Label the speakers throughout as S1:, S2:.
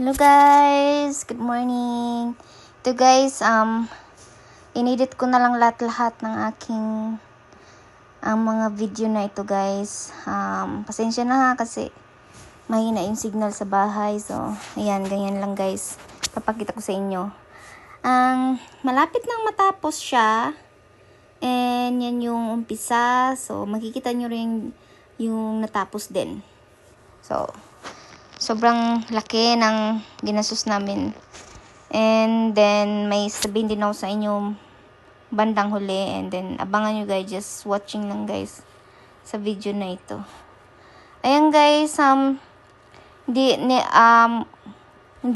S1: Hello guys, good morning. Ito guys, inedit ko na lang lahat ng aking mga video na ito guys. Pasensya na ha kasi mahina yung signal sa bahay. So, ayan, ganyan lang guys. Papakita ko sa inyo. Malapit nang matapos siya. And yan yung umpisa. So, makikita nyo rin yung natapos din. So, sobrang laki ng ginastos namin. And then, may sabihin din ako sa inyo bandang huli. And then, abangan nyo guys. Just watching lang guys sa video na ito. Ayan guys, hindi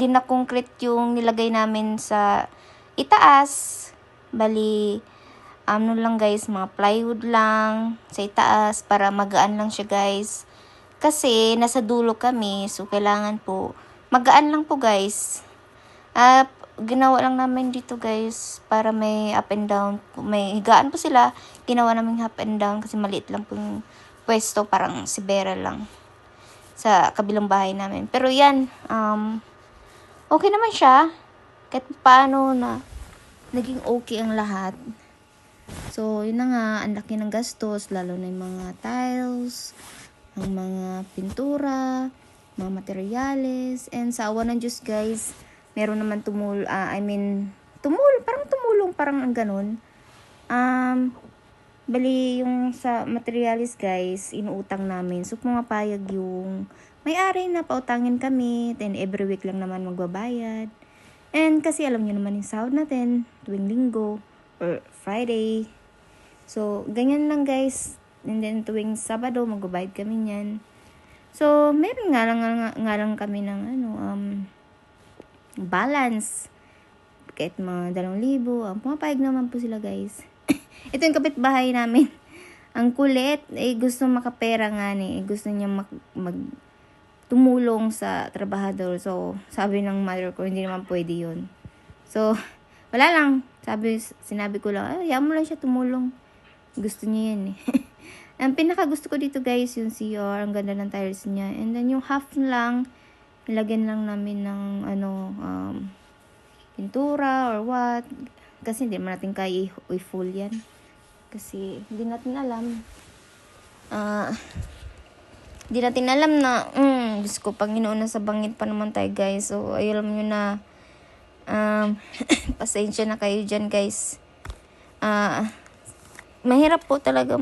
S1: na concrete yung nilagay namin sa itaas. Bali, ano lang guys, mga plywood lang sa itaas para magaan lang siya guys. Kasi nasa dulo kami, so kailangan po magaan lang po guys. Ginawa lang namin dito guys para may up and down. May higaan po sila, ginawa namin up and down kasi maliit lang po yung pwesto, parang sibera lang sa kabilang bahay namin. Pero yan, okay naman siya. Kahit paano na naging okay ang lahat. So, yun na nga, ang laki ng gastos, lalo na yung mga tiles, ang mga pintura, mga materyales, and sa awa ng Diyos guys, meron naman tumulong, parang ang ganun. Bali yung sa materyales guys, inuutang namin. So pumapayag yung may-ari na pautangin kami, then every week lang naman magbabayad. And kasi alam niyo naman yung sahod natin, tuwing linggo or Friday. So ganyan lang guys. And then tuwing Sabado magbabayad kami niyan. So meron nga lang kami ng balance. Kahit mga 2,000, pumapayag naman po sila guys. Ito yung kapitbahay namin. Ang kulit, gusto makapera nga ni. Gusto niya tumulong sa trabahador. So, sabi ng mother ko, hindi naman pwede yun. So, wala lang. Sinabi ko lang, hayaan mo lang siya tumulong. Gusto niya yan eh. Ang pinaka gusto ko dito guys, yung CR. Ang ganda ng tiles niya. And then yung half lang, ilagyan lang namin ng pintura or what. Kasi hindi naman natin kaya i-full yan. Kasi hindi natin alam. Hindi natin alam na, Diyos ko, Panginoon, nasa bangit pa naman tayo guys. So, alam nyo na, pasensya na kayo dyan guys. Mahirap po talaga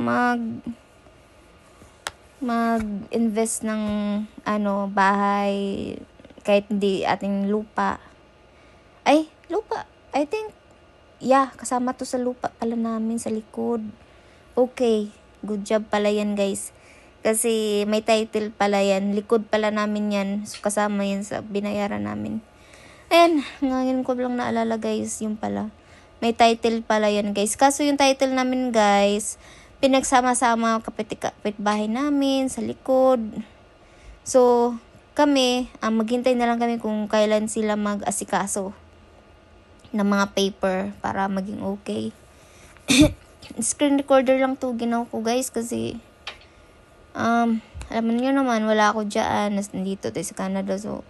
S1: mag-invest ng bahay kahit hindi ating lupa. Lupa. I think kasama to sa lupa pala namin sa likod. Okay, good job pala yan guys. Kasi may title pala yan. Likod pala namin yan. So, kasama yan sa binayaran namin. Ayan, ngayon ko lang naalala guys, yung pala. May title pala yan guys. Kaso yung title namin guys, pinagsama-sama kapitbahay namin sa likod. So, kami, maghintay na lang kami kung kailan sila mag-asikaso ng mga paper para maging okay. Screen recorder lang to ginawa ko guys kasi alam niyo naman, wala ako dyan. Nandito tayo sa Canada. So,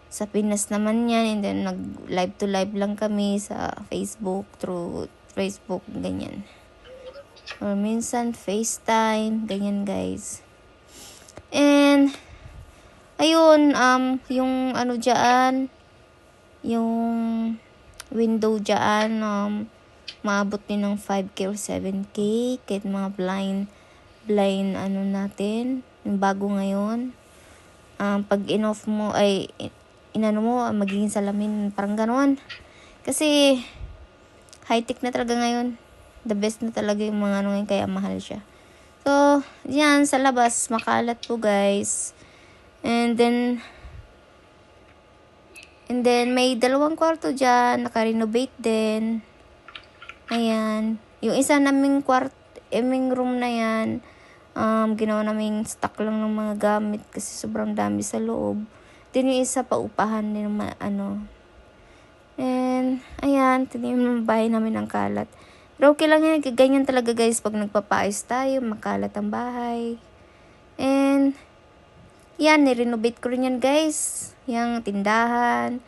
S1: sa Pinas naman yan. And then, nag-live to live lang kami sa Facebook, through Facebook, ganyan. Or minsan, FaceTime, ganyan guys. And, ayun, yung dyan, yung window dyan, maabot din ng 5K or 7K. Kahit mga blind natin, yung bago ngayon. Pag in-off mo, magiging salamin, parang ganoon. Kasi, high-tech na talaga ngayon. The best na talaga yung mga ngayon, kaya mahal siya. So, yan, sa labas, makalat po guys. And then, may 2 kwarto dyan, naka-renovate din. Ayan. Yung isa naming room na yan, ginawa naming stock lang ng mga gamit kasi sobrang dami sa loob. Then yung isa pa upahan din And, ayan, tinan yung bahay namin ang kalat. Pero okay lang yan, ganyan talaga guys pag nagpapaayos tayo, makalat ang bahay. And, Yan, nirenovate ko rin yan guys. Yung tindahan,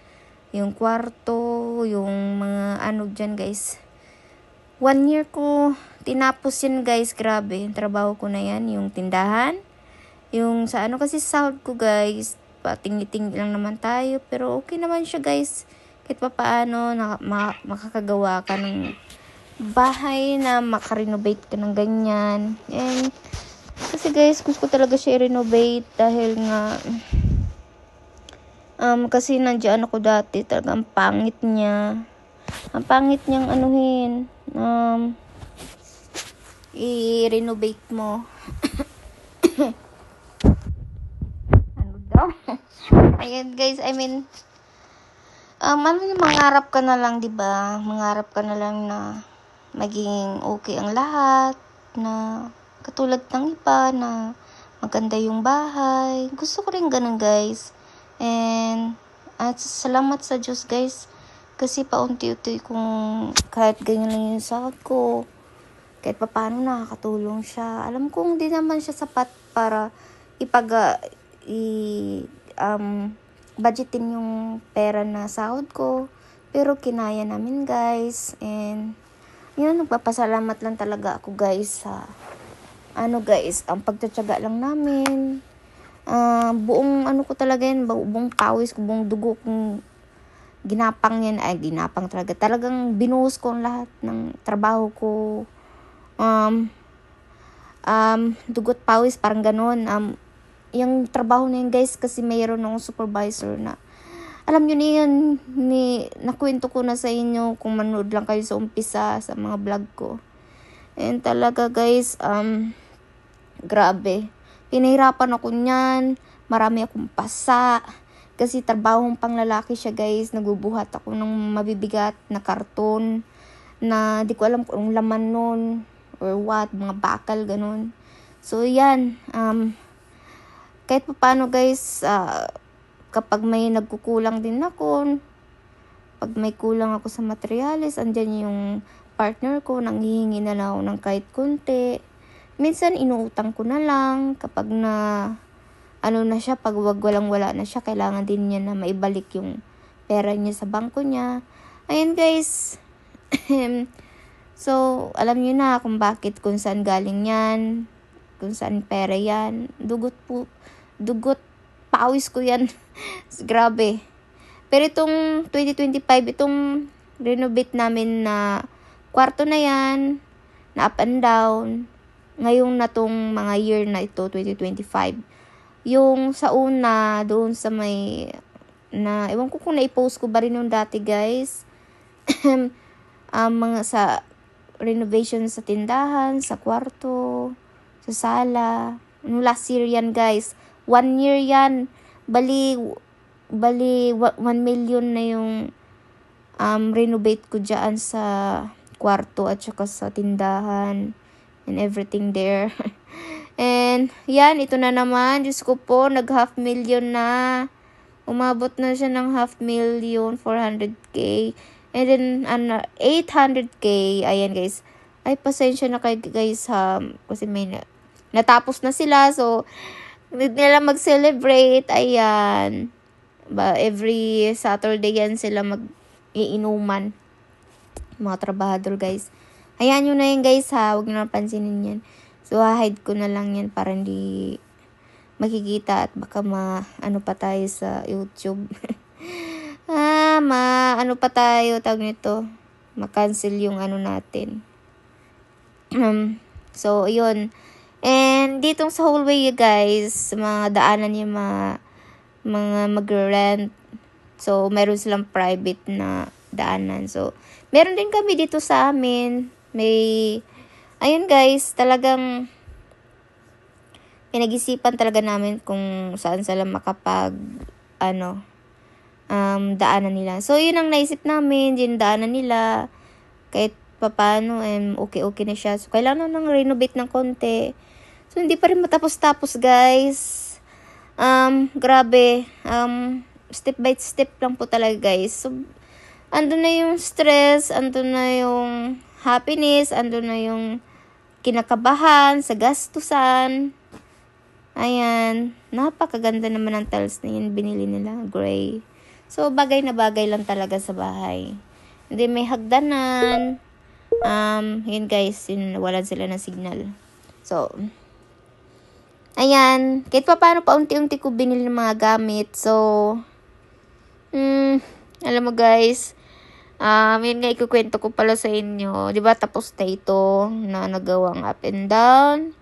S1: yung kwarto, yung mga ano dyan guys. 1 year ko tinapos yan guys. Grabe, yung trabaho ko na yan. Yung tindahan. Yung sa ano kasi sahod ko guys. Patingi-tingi lang naman tayo. Pero okay naman siya guys. Kahit pa paano makakagawa ka ng bahay na makarenovate ka ng ganyan. And kasi guys, gusto ko talaga siya i-renovate dahil nga kasi nandiyan ako dati, talaga ang pangit niya. Ang pangit niyang anuhin. I-renovate mo. Ano daw? Ayan guys, I mean, ano yung mangarap ka na lang, 'di ba? Mangarap ka na lang na maging okay ang lahat, na katulad ng iba na maganda yung bahay. Gusto ko rin ganun, guys. And at salamat sa Diyos, guys. Kasi paunti-unti kung kahit ganyan lang yung sahod ko, kahit pa paano nakakatulong siya. Alam kong hindi naman siya sapat para budgetin yung pera na sahod ko. Pero kinaya namin guys. And yun, nagpapasalamat lang talaga ako guys sa ang pagtsatsaga lang namin. Buong ano ko talaga yan, buong pawis ko, buong dugo kong ginapang yan. Ginapang talaga. Talagang binuhos ko ang lahat ng trabaho ko. Dugot pawis, parang ganun. Yung trabaho na yun guys, kasi mayroon akong supervisor na alam nyo na yun, nakwento ko na sa inyo kung manood lang kayo sa umpisa sa mga vlog ko. And talaga guys, grabe, pinahirapan ako niyan, marami akong pasa kasi trabahong panglalaki siya guys. Nagbubuhat ako ng mabibigat na karton na di ko alam kung laman nun or what, mga bakal ganun. So yan, kahit pa paano guys, kapag may nagkukulang din ako, pag may kulang ako sa materyales, andyan yung partner ko, nanghihingi na lang ako ng kahit konti. Minsan inuutang ko na lang kapag na ano na siya, pag walang-wala na siya, kailangan din niya na maibalik yung pera niya sa bangko niya. Ayan guys. So, alam niyo na kung bakit, kung saan galing yan, kung saan pera yan. Dugot pawis ko yan. Grabe. Pero itong 2025, itong renovate namin na kwarto na yan, na up and down, ngayong na tong mga year na ito, 2025. Yung sa una, doon sa may, ewan ko kung na-post ko ba rin yung dati guys, mga sa renovation sa tindahan, sa kwarto, sa sala. Last year yan guys. 1 year yan. Bali 1 million na yung renovate ko dyan sa kwarto at saka sa tindahan and everything there. And yan, ito na naman. Diyos ko po, nag 500,000 na. Umabot na siya ng 500,000, 400k. And then 800k. Ayan guys. Ay, pasensya na kayo guys ha. Kasi may natapos na sila. So, hindi nila mag-celebrate. Ayan. Every Saturday yan sila mag-iinuman. Mga trabahador guys. Hayaan nyo na yan guys ha. Huwag nyo napansinin yan. So, hide ko na lang yan para hindi makikita at baka ano pa tayo sa YouTube. Ano pa tayo, tawag nito. Ma-cancel yung ano natin. So, yun. And ditong sa hallway guys, mga daanan yung mga mag-rent. So, meron silang private na daanan. So, meron din kami dito sa amin. Ayun guys, talagang pinag-isipan talaga namin kung saan sila makapag, daanan nila. So, yun ang naisip namin, yung daanan nila. Kahit paano, okay na siya. So, kailangan nang renovate ng konti. So, hindi pa rin matapos-tapos, guys. Grabe. Step by step lang po talaga, guys. So, andun na yung stress, andun na yung happiness, andun na yung kinakabahan sa gastusan. Ayan. Napakaganda naman ng tiles na yun. Binili nila. Gray. So, bagay na bagay lang talaga sa bahay. Hindi may hagdanan. Yun guys. Yun, wala sila ng signal. So, ayan. Kahit pa paano paunti-unti ko binili ng mga gamit. So, alam mo guys, yun nga ikukwento ko pala sa inyo. Diba tapos na ito na nagawang up and down.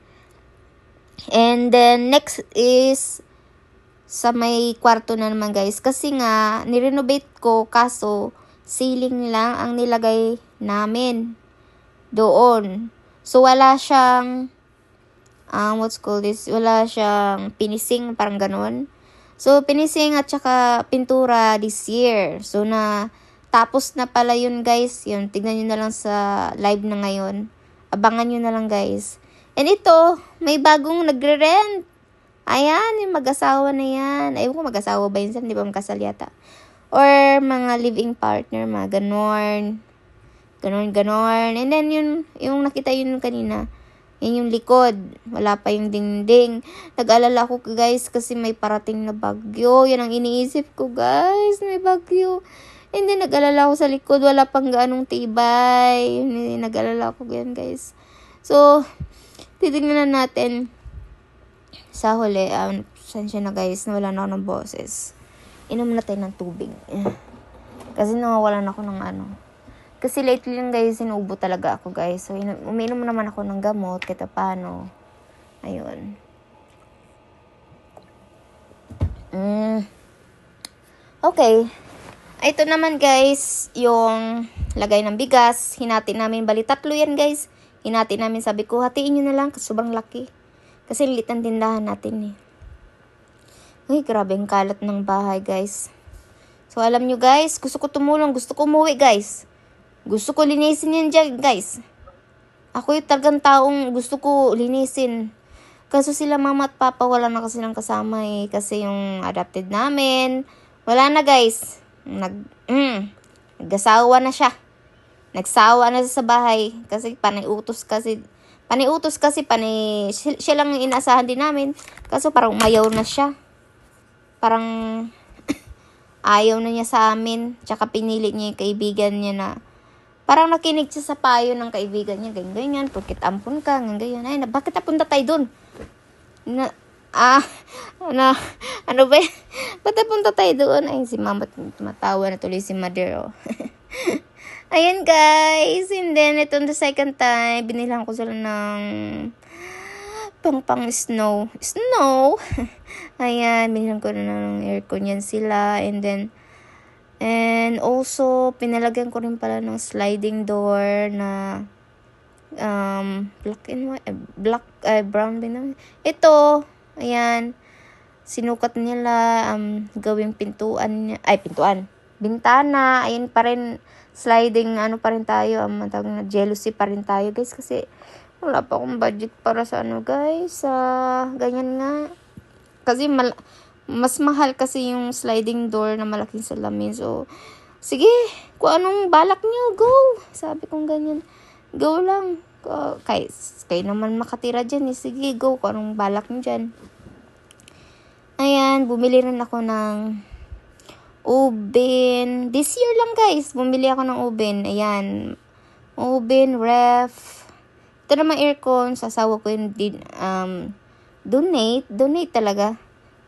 S1: And then next is sa may kwarto na naman guys. Kasi nga, nirenovate ko kaso ceiling lang ang nilagay namin doon. So wala siyang wala siyang finishing, parang ganun. So, finishing at saka pintura this year. So, tapos na pala yun, guys. Yun, tignan nyo na lang sa live na ngayon. Abangan nyo na lang, guys. And ito, may bagong nagre-rent. Ayan, yung mag-asawa na yan. Ayun ko, mag-asawa ba yun? Di ba magkasal yata? Or mga living partner, mga ganon. Ganon. And then, yung nakita yun kanina. Yan yung likod. Wala pa yung dingding. Nag-alala ko guys kasi may parating na bagyo. Yan ang iniisip ko guys. May bagyo. And then nag-alala ko sa likod. Wala pang gaanong tibay. Nag-alala ko yan guys. So, titignan na natin sa huli. Sensya na guys. Nawala na ako ng boses. Inom na tayo ng tubig. Kasi nawawalan ako ng Kasi lately lang guys, inuubo talaga ako guys. So, uminom naman ako ng gamot, kahit paano. Ayun. Okay. Ito naman guys, yung lagay ng bigas. Hinati namin, bali 3 yan guys. Hinati namin, sabi ko, hatiin nyo na lang kasi sobrang laki. Kasi liit ang tindahan natin eh. Uy, grabe ang kalat ng bahay guys. So, alam nyo guys, gusto ko tumulong, gusto ko umuwi guys. Gusto ko linisin yan dyan, guys. Ako yung talagang taong gusto ko linisin. Kaso sila mama at papa, wala na kasi silang kasama eh. Kasi yung adopted namin, wala na guys. Nag-asawa na siya. Nagsawa na siya sa bahay. Kasi paniutos kasi, siya lang yung inaasahan din namin. Kaso parang umayaw na siya. Parang ayaw na niya sa amin. Tsaka pinili niya yung kaibigan niya na parang nakinig siya sa payo ng kaibigan niya, ganyan, porkit ampun ka, ganyan. Ay, bakit napunta tayo dun? Ano ba? Ba't napunta tayo doon? Ay, si mama matawa na tuloy si mother, oh. Ayan, guys. And then, itong the second time, binilang ko sila ng pang snow. Ayan, binilang ko na ng aircon yan sila. And also, pinalagyan ko rin pala ng sliding door na brown din. Ito, ayan, sinukat nila, gawing pintuan, bintana, ayan pa rin, sliding, pa rin tayo, jealousy pa rin tayo, guys, kasi wala pa akong budget para sa guys, ganyan nga, kasi mas mahal kasi yung sliding door na malaking salamin. So, sige, kung anong balak nyo, go. Sabi kong ganyan, go lang. Kayo naman makatira dyan eh. Sige, go, kung anong balak nyo dyan. Ayan, bumili rin ako ng oven. This year lang guys, bumili ako ng oven. Ayan, oven, ref. Ito naman aircon, sasawa ko yung donate talaga.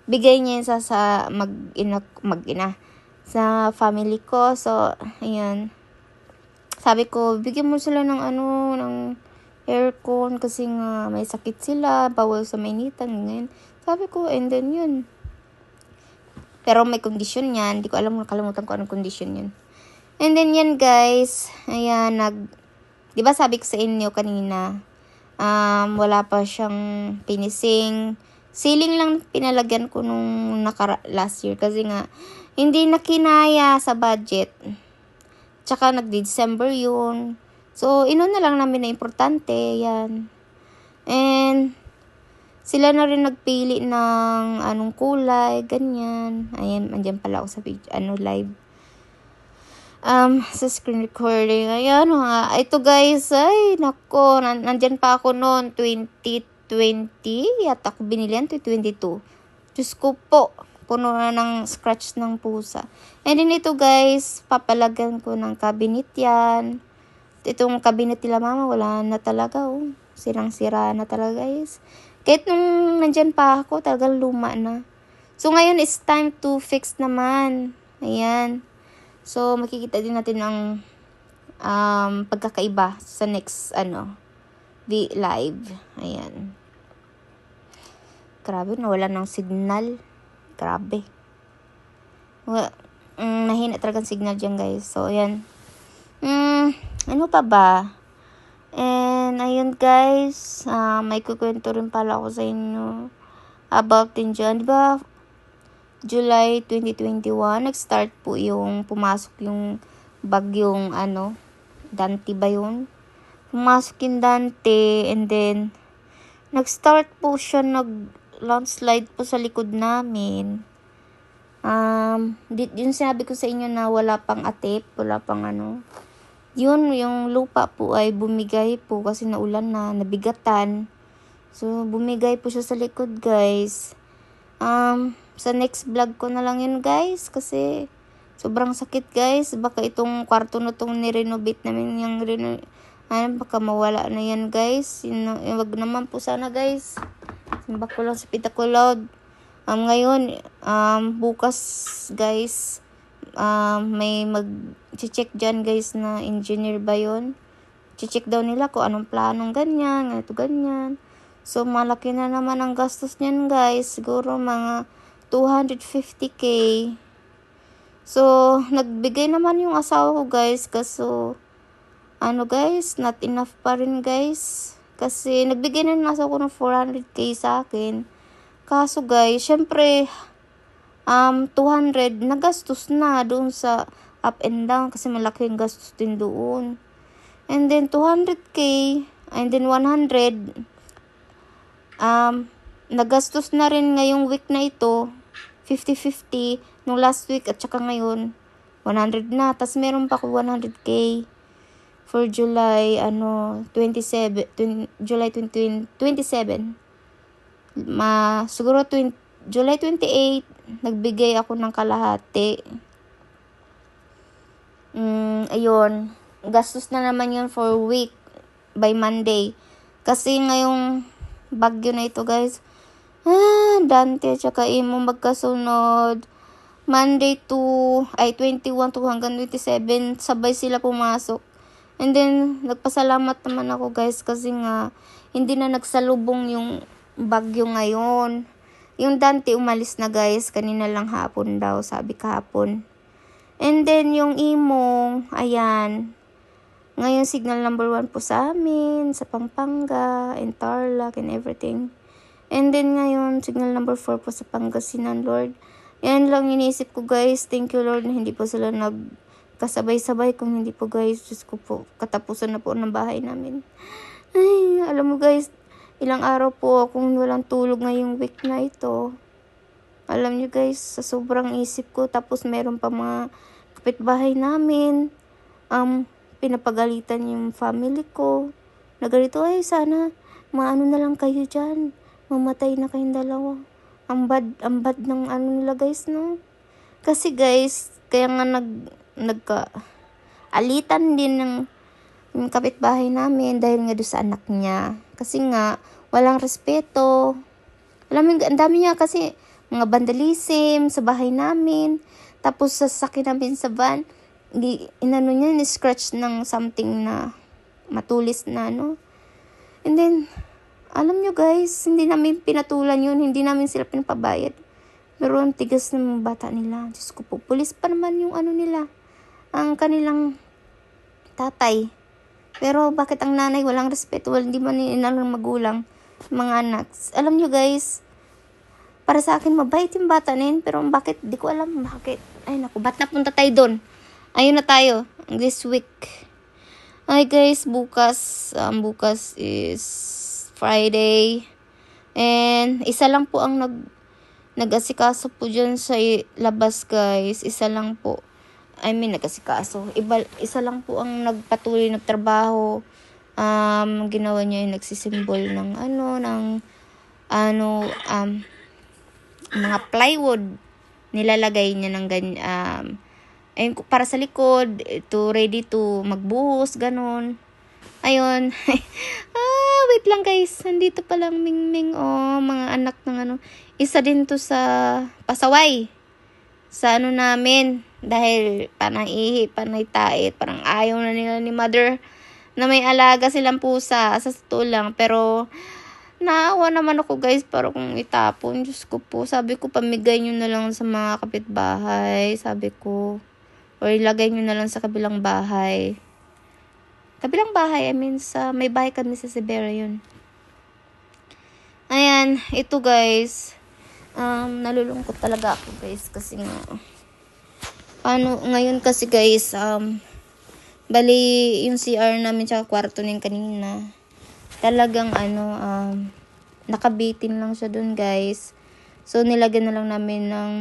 S1: Bigay niya yun sa mag-ina sa family ko. So, ayan. Sabi ko, bigyan mo sila ng ng aircon kasi nga may sakit sila, bawal sa mainitan, ganyan. Sabi ko, and then yun. Pero may condition yan. Hindi ko alam, nakalimutan ko anong condition yun. And then yan guys, ayan, diba sabi ko sa inyo kanina, wala pa siyang finishing. Ceiling lang pinalagyan ko nung last year kasi nga hindi na kinaya sa budget. Tsaka nag-December yun. So, na lang namin na importante. Yan. And sila na rin nagpili ng anong kulay, ganyan. Ayan, andyan pala ako sa live. Sa screen recording. Ayan, ito guys, ay, nako, nandyan pa ako noon, 2020 yata ako binili yan, 2022. Diyos ko po, puno na ng scratch ng pusa. And then ito guys, papalagyan ko ng cabinet yan. Itong cabinet nila mama, wala na talaga oh. Sirang-sira na talaga guys. Kahit nung nandyan pa ako, talagang luma na. So ngayon is time to fix naman. Ayan. So makikita din natin ang pagkakaiba sa next live. Ayan. Grabe, nawala ng signal. Grabe. Mahina talagang signal dyan guys. So ayan. Ano pa ba? And ayun guys, may kukwento rin pala ako sa inyo about din dyan. Diba, July 2021, nag-start po yung pumasok yung bagyong Dante ba yun? Pumasok yung Dante and then nag-start po siya, nag-landslide po sa likod namin. Yung sinabi ko sa inyo na wala pang atip, wala pang yun, yung lupa po ay bumigay po kasi naulan na, nabigatan. So, bumigay po siya sa likod, guys. Sa next vlog ko na lang yun, guys, kasi sobrang sakit, guys. Baka itong kwarto na itong nirenovate namin, baka mawala na yan, guys. Wag naman po sana, guys. Simba ko lang sa Pitakulod. Ngayon, bukas, guys, may mag-check dyan guys na engineer ba yun. Check daw nila kung anong planong ganyan, ganyan. So malaki na naman ang gastos niyan guys. Siguro mga 250k. So nagbigay naman yung asawa ko guys. Kaso guys, not enough pa rin guys. Kasi nagbigay na yung asawa ko ng 400k sa akin. Kaso guys, syempre 200 nagastos na doon sa up and down kasi malaki yung gastos din doon. And then 200k and then 100 nagastos na rin ngayong week na ito, 50-50 nung last week at saka ngayon 100 na. Tapos meron pa ako 100k for July 27 siguro July 28 nagbigay ako ng kalahati. Ayun. Gastos na naman yun for week by Monday. Kasi ngayong bagyo na ito, guys. Dante tsaka Imo magkasunod. Monday 21 to hanggang 27, sabay sila pumasok. And then, nagpasalamat naman ako, guys, kasi nga, hindi na nagsalubong yung bagyo ngayon. Yung Dante umalis na guys, kanina lang hapon daw, sabi kahapon. And then yung Imo, ayan. Ngayon signal number 1 po sa amin, sa Pampanga, and Tarlac, and everything. And then ngayon, signal number 4 po sa Pangasinan, Lord. Yan lang iniisip ko guys, thank you Lord, na hindi po sila nagkasabay-sabay. Kung hindi po guys, Diyos ko po, katapusan na po ng bahay namin. Ay, alam mo guys, ilang araw po akong walang tulog ngayong week na ito. Alam nyo guys, sa sobrang isip ko. Tapos meron pa mga kapitbahay namin. Pinapagalitan yung family ko. Nagalito, ay sana, maano na lang kayo dyan. Mamatay na kayong dalawa. Ang bad ng nila guys, no? Kasi guys, kaya nga nagka-alitan din ng yung kapitbahay namin dahil nga doon sa anak niya. Kasi nga, walang respeto. Alam mo, ang dami niya kasi mga vandalism sa bahay namin. Tapos sasakyan namin sa van, ni-scratch ng something na matulis na, no? And then, alam nyo guys, hindi namin pinatulan yun. Hindi namin sila pinapabayad. Pero ang tigas ng bata nila. Diyos ko po, pulis pa naman yung nila. Ang kanilang tatay. Pero bakit ang nanay walang respeto? Hindi man inalang magulang, mga anak. Alam nyo guys, para sa akin mabait yung bata na yun. Pero bakit, di ko alam bakit. Ay naku, ba't napunta tayo doon? Ayun na tayo, this week. Ay guys, bukas is Friday. And isa lang po ang nag-asikaso po dyan sa labas guys. Isa lang po. Nag-asikaso. Isa lang po ang nagpatuloy nagtrabaho. Ginawa niya yung nagsisimbol ng mga plywood. Nilalagay niya ng ganyan, ayun, para sa likod, ready to magbuhos, ganun. Ayun. Wait lang guys. Nandito palang Mingming, mga anak ng Isa din to sa pasaway. Sa namin. Dahil panay ihi, panay tait. Parang ayaw na nila ni mother na may alaga silang pusa. Sa totoo lang. Pero, naawa naman ako guys. Para kung itapon. Diyos ko po. Sabi ko, pamigay nyo na lang sa mga kapitbahay. Sabi ko. Or ilagay nyo na lang sa kabilang bahay. Kabilang bahay, sa may bahay kami sa Sibera yun. Ayan, ito guys. Nalulungkot talaga ako guys. Kasi nga, ngayon kasi guys, bali yung CR namin tsaka kwarto nin kanina. Talagang nakabitin lang siya dun guys. So, nilagyan na lang namin ng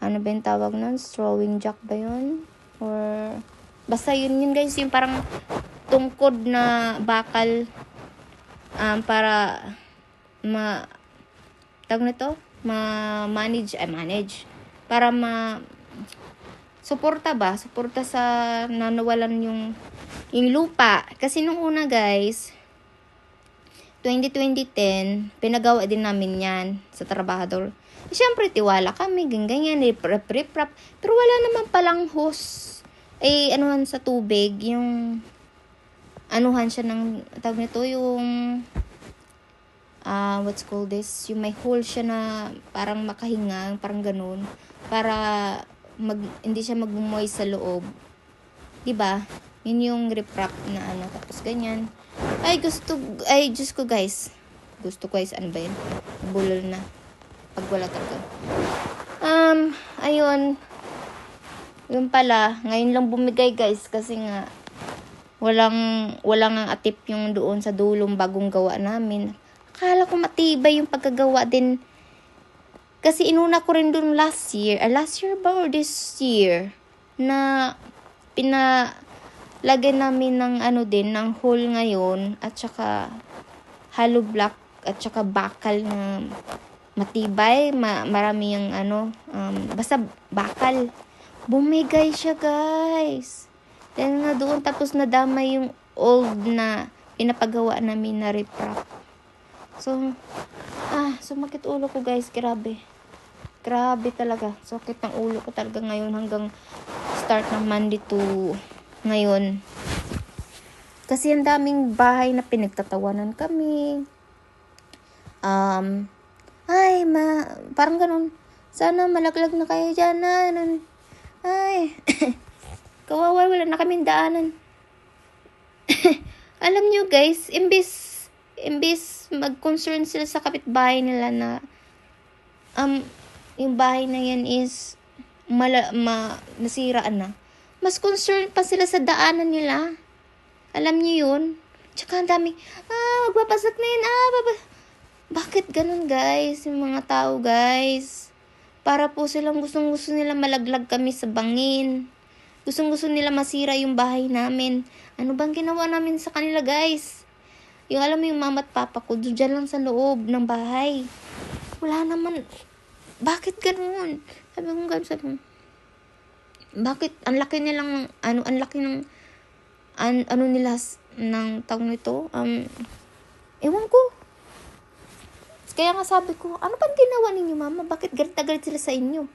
S1: ba yung tawag nun? Throwing jack ba yun? Or, basta yun guys, yung parang tungkod na bakal para tawag nito? Manage. Para suporta sa nanawalan yung lupa. Kasi nung una guys, 2010, pinagawa din namin yan sa trabahador. Siyempre, tiwala kami, ganyan, rip-rap. Pero wala naman palang hose. Anuhan sa tubig, yung, anuhan siya ng, tawag nito, yung, what's called this? Yung may hole siya na parang makahinga, parang ganun. Para, hindi siya magbumoy sa loob. Diba? Yun yung rip-rap na tapos ganyan. Diyos ko guys. Ano ba yun? Bulol na. Pag wala talaga. Ayun. Yun pala. Ngayon lang bumigay guys. Kasi nga, walang ang atip yung doon sa dulong bagong gawa namin. Akala ko matibay yung pagkagawa din. Kasi inuna ko rin doon last year ba or this year? Na, lagay namin ng ng hole ngayon. At saka, hollow block. At saka bakal na matibay, marami yung basta bakal. Bumigay siya guys. Dahil nga doon tapos nadama yung old na pinapagawa namin na riprap. So, sumakit ulo ko guys, grabe. Grabe talaga. Sakit ng ulo ko talaga ngayon hanggang start ng Monday to ngayon. Kasi ang daming bahay na pinagtatawanan kami. Parang ganun. Sana malaglag na kayo dyan kawawa, wala na kaming daanan. Alam nyo guys, imbis mag-concern sila sa kapitbahay nila na yung bahay na yan is nasiraan na. Mas concerned pa sila sa daanan nila. Alam nyo yun? Tsaka ang daming, magpapasak na yun, Bakit ganun guys? Yung mga tao guys. Para po silang gustong-gusto nila malaglag kami sa bangin. Gustong-gusto nila masira yung bahay namin. Ano bang ginawa namin sa kanila guys? Yung alam mo yung mama at papa ko, dyan lang sa loob ng bahay. Wala naman. Bakit ganun? Sabi ko, bakit? Ang laki nilang, ang laki ng, nila, ng tawag nito? Ewan ko. Kaya nga sabi ko, ano bang ginawa ninyo mama? Bakit galit na galit sila sa inyo?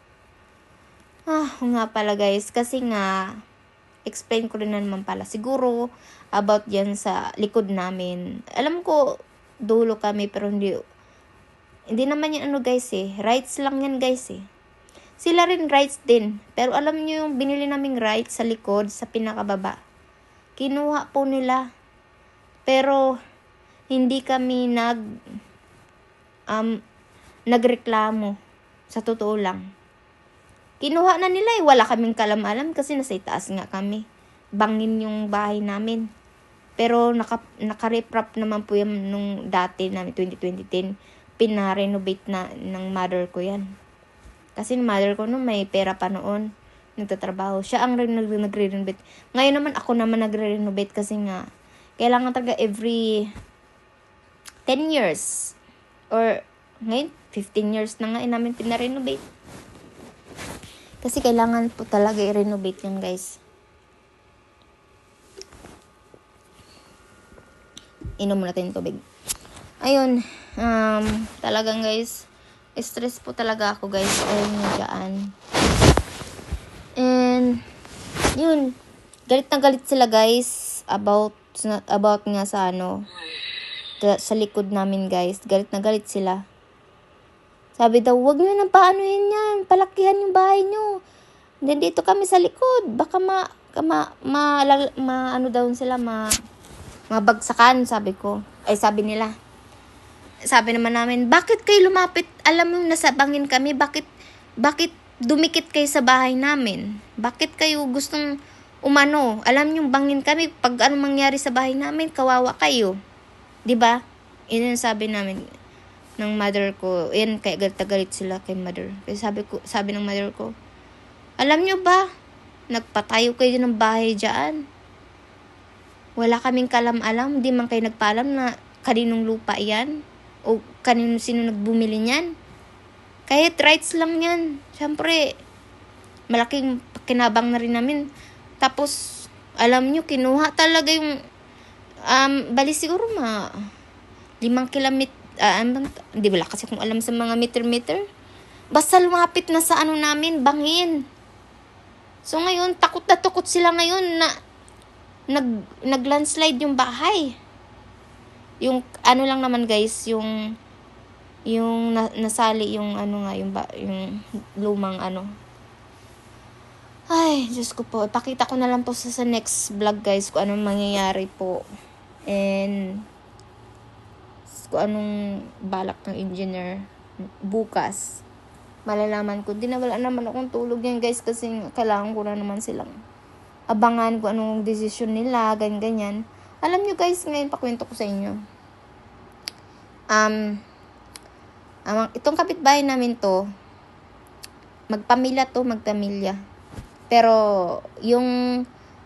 S1: Nga pala guys. Kasi nga, explain ko rin na naman pala. Siguro, about yan sa likod namin. Alam ko, dulo kami, pero hindi naman yan guys rights lang yan guys Sila rin rights din. Pero alam nyo yung binili naming rights sa likod, sa pinakababa. Kinuha po nila. Pero, hindi kami nagreklamo. Sa totoo lang. Kinuha na nila wala kaming kalam-alam kasi nasa itaas nga kami. Bangin yung bahay namin. Pero naka-reprop naman po yan nung dati namin, 2010. Pina-renovate na ng mother ko yan. Kasi yung mother ko nung may pera pa noon. Nagtatrabaho. Siya ang nagre-renovate. Ngayon naman ako naman nagre-renovate kasi nga Kailangan talaga every 10 years. Or, ngayon, 15 years na nga namin pinarenovate. Kasi kailangan po talaga i-renovate yan, guys. Inom muna tayo ng tubig. Ayun, talagang guys, stress po talaga ako, guys. Ayun nga dyan. And, yun, galit na galit sila, guys, about nga sa sa likod namin, guys. Galit na galit sila. Sabi daw, wag nyo nang paano yan, palakihan yung bahay nyo. Nandito kami sa likod. Baka mabagsakan, sabi ko. Ay, sabi nila. Sabi naman namin, bakit kayo lumapit? Alam mo, nasa bangin kami. Bakit dumikit kayo sa bahay namin? Bakit kayo gustong umano? Alam nyo, bangin kami. Pag anong mangyari sa bahay namin, kawawa kayo. Diba? Yun yung sabi namin ng mother ko. Yan, kaya galit sila kay mother. Kaya sabi ng mother ko, alam nyo ba, nagpatayo kayo ng bahay dyan. Wala kaming kalam-alam. Di man kayo nagpaalam na kaninong lupa yan. O sino nagbumili niyan. Kahit rights lang yan. Siyempre, malaking kinabang na rin namin. Tapos, alam nyo, kinuha talaga yung, bali siguro 5 kilometer, hindi wala kasi kung alam sa mga meter. Basta lumapit na sa namin, bangin. So ngayon, takot na takot sila ngayon na nag-landslide yung bahay. Yung lang naman, guys, yung nasali yung yung lumang Ay, Diyos ko po. Ipakita ko na lang po sa next vlog, guys, kung anong mangyayari po. And kung anong balak ng engineer bukas. Malalaman ko. Wala naman akong tulog yan, guys, kasi kailangan ko na naman silang abangan kung anong decision nila, ganyan. Alam nyo, guys, ngayon pakwento ko sa inyo. Itong kapitbahay namin to, magpamilya. Pero, yung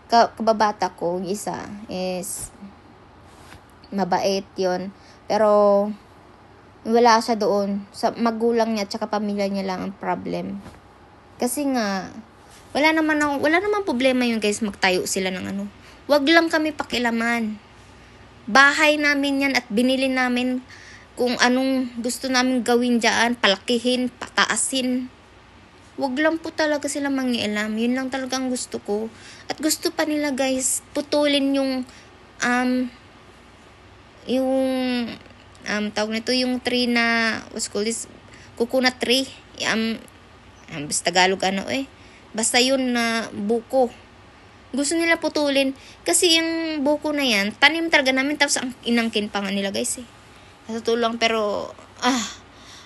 S1: kababata ko, yung isa, is mabait yon. Pero, wala siya doon. Sa magulang niya, tsaka pamilya niya lang ang problem. Kasi nga, wala naman problema yun, guys, magtayo sila ng Wag lang kami pakilaman. Bahay namin yan at binili namin kung anong gusto namin gawin dyan, palakihin, pataasin. Wag lang po talaga sila mangialam. Yun lang talagang gusto ko. At gusto pa nila, guys, putulin yung tawag nito, yung tree na, what's called this, coconut tree. Basta Tagalog Basta yun na buko. Gusto nila putulin. Kasi yung buko na yan, tanim talaga namin. Tapos ang inangkin pa nga nila, guys, Natutulong, pero,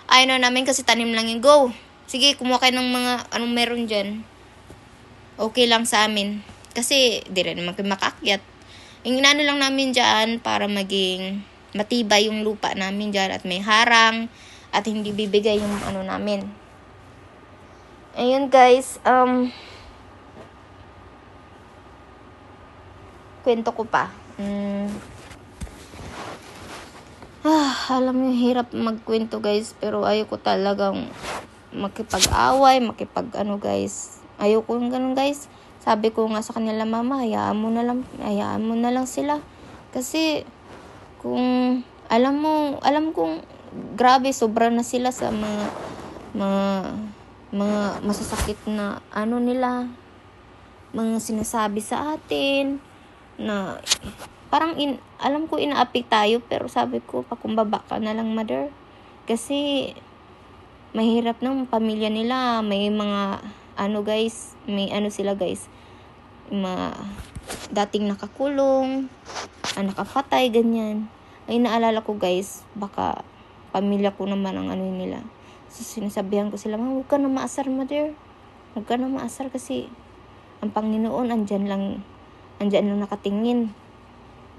S1: ayaw na namin kasi tanim lang yung go. Sige, kumuha kayo ng mga, anong meron dyan. Okay lang sa amin. Kasi, di rin naman kayo makaakyat. Yung inano lang namin dyan para maging matibay yung lupa namin dyan at may harang at hindi bibigay yung namin. Ayun, guys, kwento ko pa. Alam mo, hirap magkwento, guys, pero ayoko talagang makipag-away, guys. Ayoko yung ganun, guys. Sabi ko nga sa kanila, mama, hayaan mo na lang sila. Kasi kung alam kong grabe, sobra na sila sa mga masasakit na nila, mga sinasabi sa atin na parang alam ko inaapi tayo, pero sabi ko, pakumbaba ka na lang, mother. Kasi mahirap ng pamilya nila, may mga guys, may sila, guys, dating nakakulong, nakapatay, ganyan. Ay, naalala ko, guys, baka pamilya ko naman ang nila. So, sinasabihan ko sila, huwag ka na maasar, mother. Huwag ka na maasar kasi ang Panginoon andyan lang nakatingin.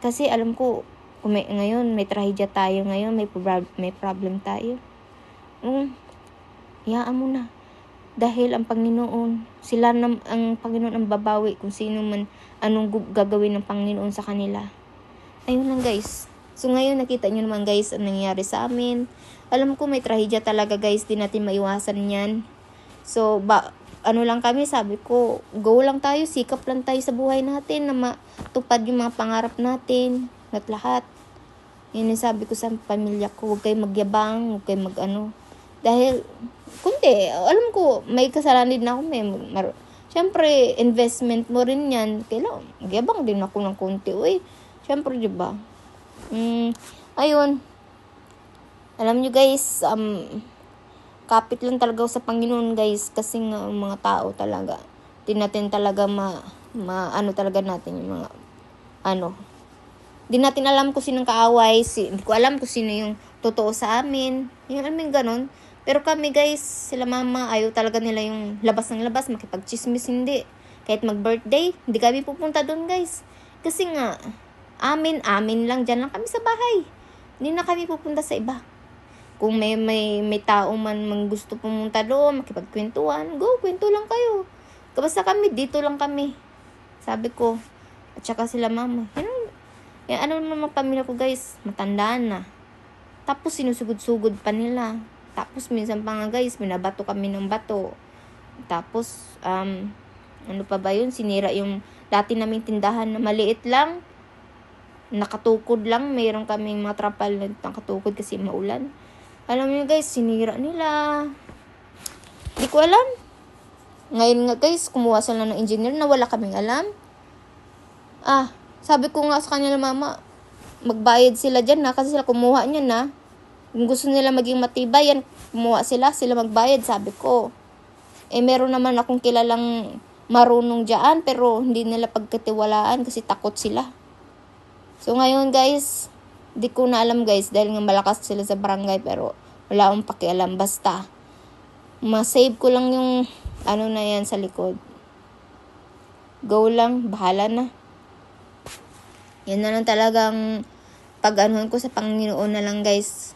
S1: Kasi alam ko, ngayon may trahedya tayo ngayon, may problem tayo. Hayaan mo na. Dahil ang Panginoon, ang Panginoon ang babawi kung sino man, anong gagawin ng Panginoon sa kanila. Ayun lang guys. So ngayon nakita nyo naman guys ang nangyayari sa amin. Alam ko may trahedya talaga guys, di natin maiwasan yan. So ano lang kami, sabi ko, go lang tayo, sikap lang tayo sa buhay natin na matupad yung mga pangarap natin at lahat. Yun yung sabi ko sa pamilya ko, huwag kayo magyabang, huwag kayo dahil kundi, alam ko may kasalanan din ako, syempre investment mo rin yan, kailangan magyabang din ako ng konti, syempre diba. Ayun, alam nyo guys, kapit lang talaga sa Panginoon guys, kasi nga mga tao talaga, di natin talaga ano talaga natin yung mga di natin alam kung sinong kaaway, hindi ko alam kung sino yung totoo sa amin, yung alam yung ganun. Pero kami guys, sila mama, ayaw talaga nila yung labas ng labas, makipagchismis, hindi. Kahit mag-birthday, hindi kami pupunta doon guys. Kasi nga, amin lang, dyan lang kami sa bahay. Hindi na kami pupunta sa iba. Kung may tao man gusto pumunta doon, makipagkwentuhan, go, kwento lang kayo. Basta kami, dito lang kami. Sabi ko, at saka sila mama, ano naman pamilya ko guys, matandaan na. Tapos sinusugod-sugod pa nila. Tapos minsan pa nga guys, binabato kami ng bato. Tapos, ano pa ba yun? Sinira yung dati naming tindahan na maliit lang. Nakatukod lang. Mayroon kaming mga trapal na nakatukod kasi maulan. Alam niyo guys, sinira nila. Di ko alam. Ngayon nga guys, kumuha sila ng engineer na wala kaming alam. Sabi ko nga sa kanila mama, magbayad sila dyan na kasi sila kumuha niyan na. Kung gusto nila maging matibay, yan, kumuha sila magbayad, sabi ko. Meron naman akong kilalang marunong dyan, pero hindi nila pagkatiwalaan kasi takot sila. So ngayon guys, di ko na alam guys, dahil nga malakas sila sa barangay, pero wala akong pakialam. Basta, ma-save ko lang yung na yan sa likod. Go lang, bahala na. Yan na lang talagang pag-anuhan ko sa Panginoon na lang guys.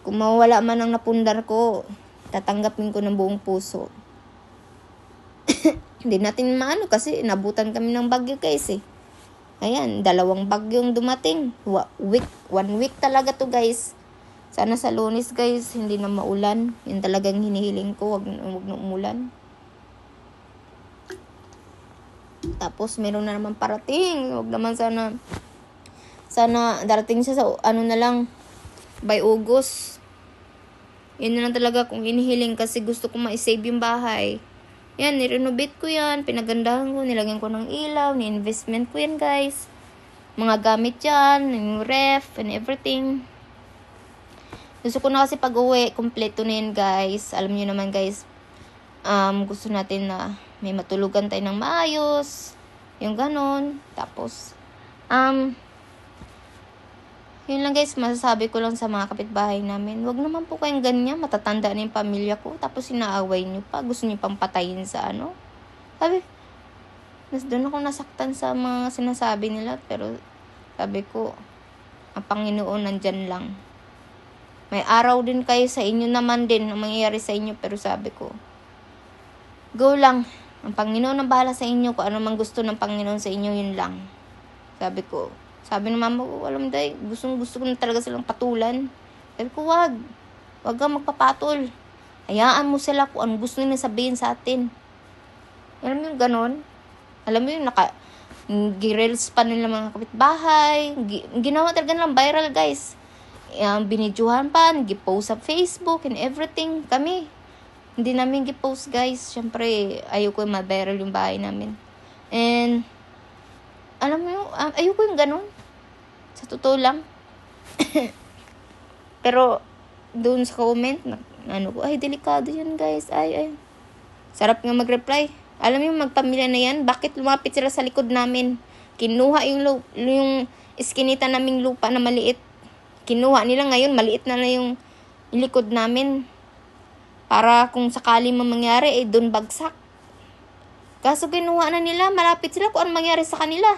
S1: Kung mawala man ang napundar ko, tatanggapin ko ng buong puso. Hindi natin kasi nabutan kami ng bagyo guys eh. Ayan, 2 bagyong dumating. 1 week talaga to guys. Sana sa Lunes guys, hindi na maulan. Yan talagang hinihiling ko, wag na umulan. Tapos meron na naman parating. Wag naman sana darating siya sa na lang by August. Yun na lang talaga kung hinihiling kasi gusto ko ma-save yung bahay. Yan, nirenovate ko yan, pinagandahan ko, nilagyan ko ng ilaw, ni-investment ko yan guys. Mga gamit yan, yung ref and everything. Gusto ko na kasi pag-uwi, kompleto na yan guys. Alam niyo naman guys, gusto natin na may matulugan tayo ng maayos. Yung ganon. Tapos, yun lang guys, masasabi ko lang sa mga kapitbahay namin. Wag naman po kayong ganyan, matatanda na yung pamilya ko. Tapos inaaway nyo pa, gusto nyo pang patayin sa Sabi, doon ako nasaktan sa mga sinasabi nila. Pero sabi ko, ang Panginoon nandyan lang. May araw din kayo sa inyo naman din ang mangyayari sa inyo. Pero sabi ko, go lang. Ang Panginoon ang bahala sa inyo. Kung ano man gusto ng Panginoon sa inyo, yun lang. Sabi ko, sabi ng mama ko, alam day, gusto ko na talaga silang patulan. Sabi ko, wag kang magpapatol. Hayaan mo sila kung ano gusto nila sabihin sa atin. Alam mo yung ganon? Alam mo yung girls pa nila mga kapitbahay. Ginawa talaga nilang viral guys. Binidyohan pa, gipost sa Facebook and everything. Kami, hindi namin gipost guys. Siyempre, ayoko ma-viral yung bahay namin. And, alam mo yung, ayoko yung ganon. Sa totoo lang. Pero, doon sa comment, ko, ay, delikado yan guys. Ay. Sarap nga mag-reply. Alam mo yung magpamilya na yan, bakit lumapit sila sa likod namin? Kinuha yung iskinita naming lupa na maliit. Kinuha nila ngayon, maliit na yung likod namin. Para kung sakali mangyari, doon bagsak. Kaso kinuha na nila, malapit sila kung ano mangyari sa kanila.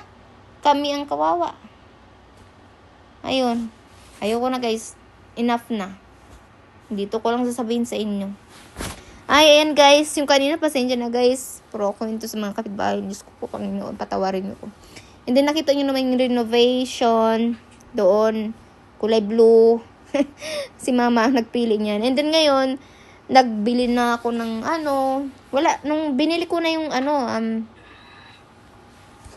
S1: Kami ang kawawa. Ayun. Ayoko na guys. Enough na. Dito ko lang sasabihin sa inyo. Ayan guys. Yung kanina pasensya na guys. Pero ako ito sa mga kapitbahay. Diyos ko po, Panginoon, patawarin niyo ko. And then nakita nyo naman yung renovation doon. Kulay blue. Si mama ang nagpili niyan. And then ngayon, nagbili na ako ng nung binili ko na yung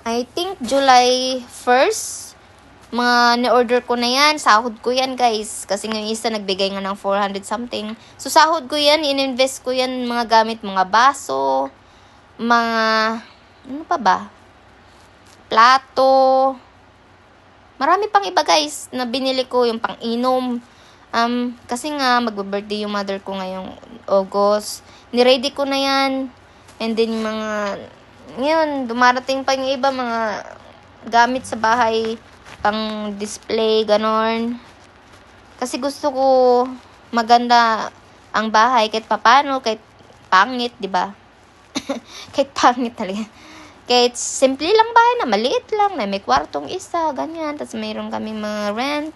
S1: I think July 1st, mga na-order ko na yan. Sahod ko yan, guys. Kasi yung isa nagbigay nga ng 400 something. So, sahod ko yan. In-invest ko yan mga gamit, mga baso, mga, ano pa ba? Plato. Marami pang iba, guys, na binili ko. Yung pang-inom. Kasi nga, magbe-birthday yung mother ko ngayong August. Niready ko na yan. And then, mga, ngayon, dumarating pa yung iba, mga gamit sa bahay, pang display, ganon. Kasi gusto ko maganda ang bahay, kahit papano, kahit pangit, di ba? Kahit pangit talaga. Kahit simple lang bahay na, maliit lang, na may kwartong isa, ganyan. Tapos mayroon kami mga rent.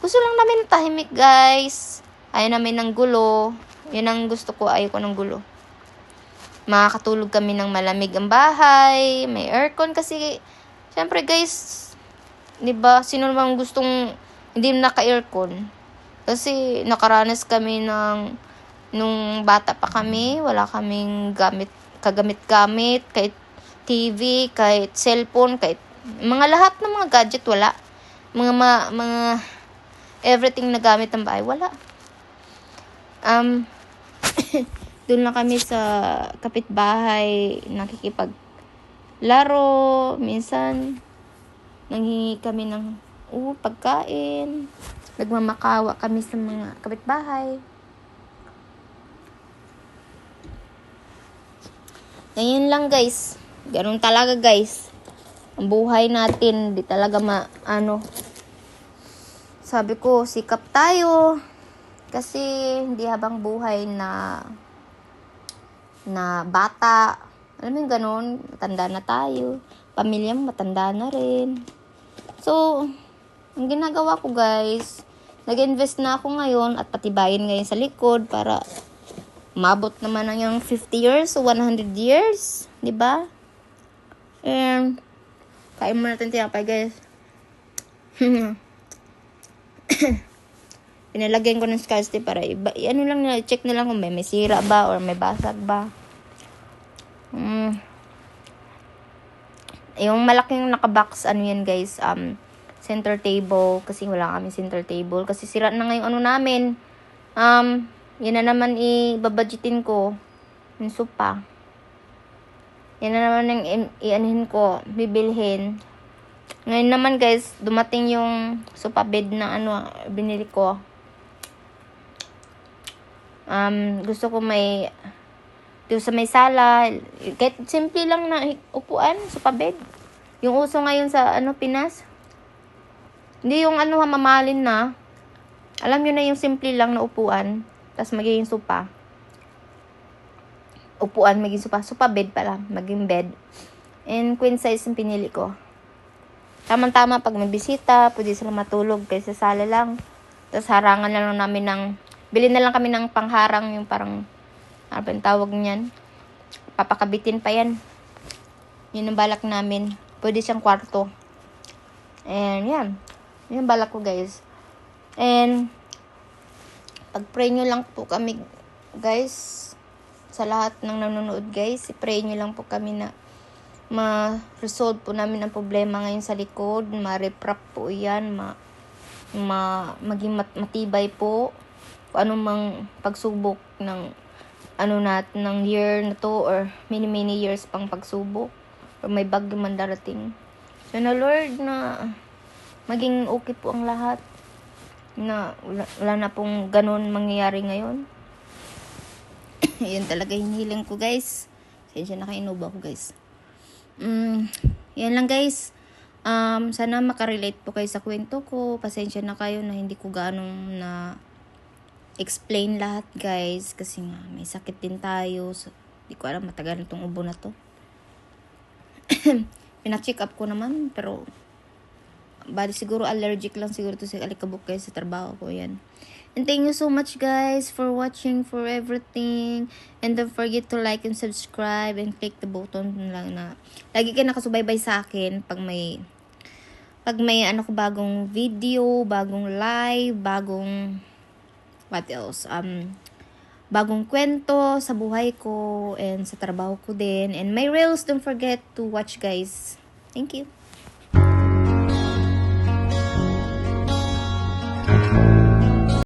S1: Gusto lang namin ng tahimik, guys. Ayaw namin ng gulo. Yun ang gusto ko, ayaw ko ng gulo. Makakatulog kami ng malamig ang bahay, may aircon kasi, syempre guys, di ba, sino naman gustong hindi naka-aircon? Kasi nakaranas kami nung bata pa kami, wala kaming kagamit-gamit, kahit TV, kahit cellphone, kahit mga lahat ng mga gadget, wala. Mga everything na gamit ng bahay, wala. Doon lang kami sa kapitbahay, nakikipaglaro, minsan nanghingi kami ng pagkain, nagmamakawa kami sa mga kapitbahay. Ngayon lang, guys, ganun talaga, guys, ang buhay natin, di talaga sabi ko, sikap tayo, kasi hindi habang buhay na bata. Alam mo yung ganun, matanda na tayo. Pamilya mo, matanda na rin. So, ang ginagawa ko, guys, nag-invest na ako ngayon at patibayin ngayon sa likod para mabot naman ng yung 50 years o 100 years. Diba? And, kain mo natin tinapay, guys. Pinalagyan ko ng scotch tape para check na lang kung may sira ba or may basag ba. Yung malaking nakabox, yan, guys, center table, kasi wala kami center table, kasi sira na ngayong namin. Yan na naman ibabudgetin ko, yung sopa. Yan na naman yung ianihin ko, bibilhin. Ngayon naman, guys, dumating yung sofa bed na binili ko. Gusto ko doon sa may sala, kahit simple lang na upuan, sofa bed. Yung uso ngayon sa Pinas. Hindi yung mamahalin na. Alam nyo na yung simple lang na upuan, tas magiging sofa. Upuan, magiging sofa. Sofa bed pala, maging bed. And queen size yung pinili ko. Tama-tama pag may bisita, pwede sila matulog kaysa sala lang. Tapos harangan na lang namin bili na lang kami ng pangharang, yung parang, ano ba yung tawag niyan? Papakabitin pa yan. Yun ang balak namin. Pwede siyang kwarto. And yan. Yun ang balak ko, guys. And, pag-pray nyo lang po kami, guys, sa lahat ng nanonood, guys. I-pray nyo lang po kami na ma-resolve po namin ang problema ngayon sa likod. Ma-reprap po yan. Maging matibay po. Kung anong pagsubok ng ng year na to, or many years pang pagsubok, or may bagyo man darating. So na Lord, na maging okay po ang lahat, na wala na pong ganun mangyayari ngayon. Yan talaga yung hiling ko, guys. Sensya na kainuba ko, guys. Yan lang, guys. Sana makarelate po kayo sa kwento ko. Pasensya na kayo na hindi ko ganong na explain lahat, guys, kasi nga may sakit din tayo, so di ko alam, matagal na itong ubo na to. Pina-check up ko naman, pero bali siguro allergic lang siguro to sa alikabok, guys, sa trabaho ko, yan. And thank you so much guys for watching, for everything. And don't forget to like and subscribe and click the button lang na lagi kayo nakasubaybay sa akin pag may ano ko bagong video, bagong live, bagong what else? Bagong kwento sa buhay ko and sa trabaho ko din. And my reels, don't forget to watch guys. Thank you.